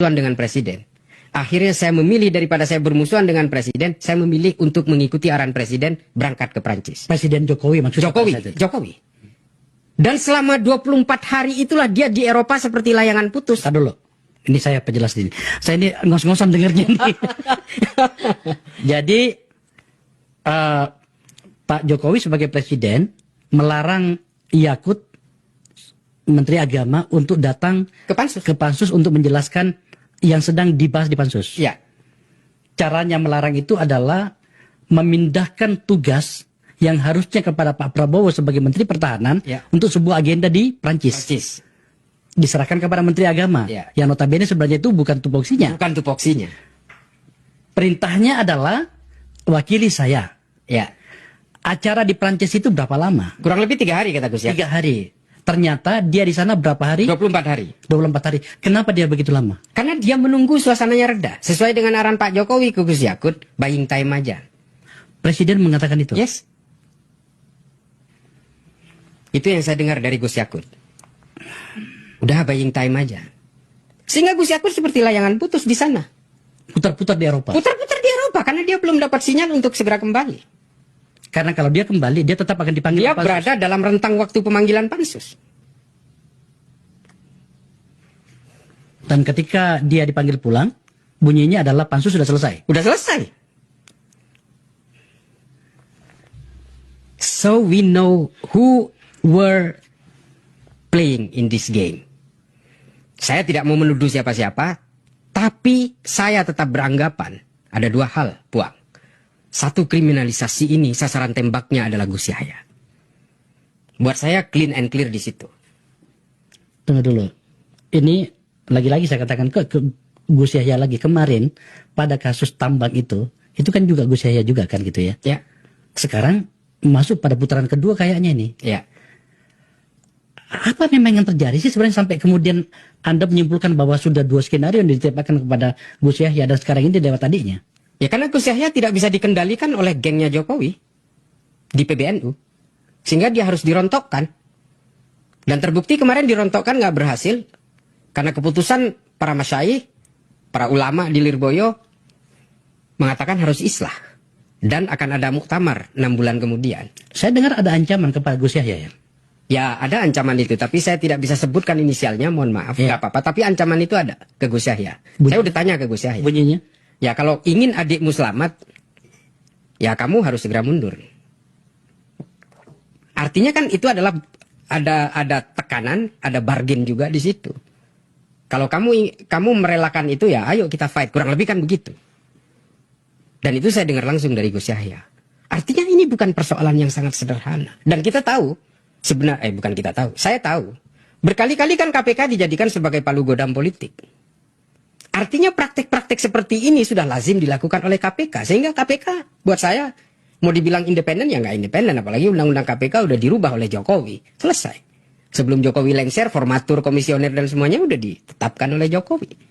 dengan presiden. Akhirnya saya memilih daripada saya bermusuhan dengan presiden, saya memilih untuk mengikuti arahan presiden berangkat ke Prancis. Presiden Jokowi maksudnya? Jokowi. Dan selama 24 hari itulah dia di Eropa seperti layangan putus. Tadi dulu. Ini saya penjelas ini. Saya ini ngos-ngosan dengarnya nih. Jadi Pak Jokowi sebagai presiden melarang Yakut Menteri Agama untuk datang ke Pansus untuk menjelaskan yang sedang dibahas di Pansus. Ya. Caranya melarang itu adalah memindahkan tugas yang harusnya kepada Pak Prabowo sebagai Menteri Pertahanan untuk sebuah agenda di Prancis. Diserahkan kepada Menteri Agama. Yang notabene sebenarnya itu bukan tupoksinya. Bukan tupoksinya. Perintahnya adalah wakili saya. Ya. Acara di Prancis itu berapa lama? Kurang lebih 3 hari kata Gus Yakut. 3 hari. Ternyata dia di sana berapa hari? 24 hari. 24 hari. Kenapa dia begitu lama? Karena dia menunggu suasananya reda. Sesuai dengan arahan Pak Jokowi ke Gus Yakut, buying time aja. Presiden mengatakan itu? Yes. Itu yang saya dengar dari Gus Yakut. Udah buying time aja. Sehingga Gus Yakut seperti layangan putus di sana. Putar-putar di Eropa? Putar-putar di Eropa, karena dia belum dapat sinyal untuk segera kembali. Karena kalau dia kembali, dia tetap akan dipanggil. Dia berada dalam rentang waktu pemanggilan pansus. Dan ketika dia dipanggil pulang, bunyinya adalah pansus sudah selesai. Udah selesai. So we know who were playing in this game. Saya tidak mau menuduh siapa-siapa, tapi saya tetap beranggapan ada 2 hal, Puang. Satu, kriminalisasi ini sasaran tembaknya adalah Gus Yahya. Buat saya clean and clear di situ. Tunggu dulu. Ini lagi-lagi saya katakan ke Gus Yahya lagi. Kemarin pada kasus tambang itu kan juga Gus Yahya juga kan gitu ya. Ya. Sekarang masuk pada putaran kedua kayaknya ini. Ya. Apa memang yang terjadi sih sebenarnya sampai kemudian Anda menyimpulkan bahwa sudah 2 skenario yang ditembakkan kepada Gus Yahya dan sekarang ini lewat adiknya? Ya karena Gus Yahya tidak bisa dikendalikan oleh gengnya Jokowi di PBNU. Sehingga dia harus dirontokkan. Dan terbukti kemarin dirontokkan nggak berhasil. Karena keputusan para masyayikh, para ulama di Lirboyo mengatakan harus islah. Dan akan ada muktamar 6 bulan kemudian. Saya dengar ada ancaman kepada Gus Yahya ya? Ya ada ancaman itu, tapi saya tidak bisa sebutkan inisialnya, mohon maaf. Nggak apa-apa, tapi ancaman itu ada ke Gus Yahya. Saya udah tanya ke Gus Yahya. Bunyinya? Ya kalau ingin adikmu selamat, ya kamu harus segera mundur. Artinya kan itu adalah ada tekanan, ada bargain juga di situ. Kalau kamu merelakan itu ya, ayo kita fight. Kurang lebih kan begitu. Dan itu saya dengar langsung dari Gus Yahya. Artinya ini bukan persoalan yang sangat sederhana. Dan kita tahu, bukan kita tahu, saya tahu. Berkali-kali kan KPK dijadikan sebagai palu godam politik. Artinya praktek-praktek seperti ini sudah lazim dilakukan oleh KPK. Sehingga KPK buat saya mau dibilang independen ya nggak independen. Apalagi undang-undang KPK udah dirubah oleh Jokowi. Selesai. Sebelum Jokowi lengser, formatur, komisioner dan semuanya udah ditetapkan oleh Jokowi.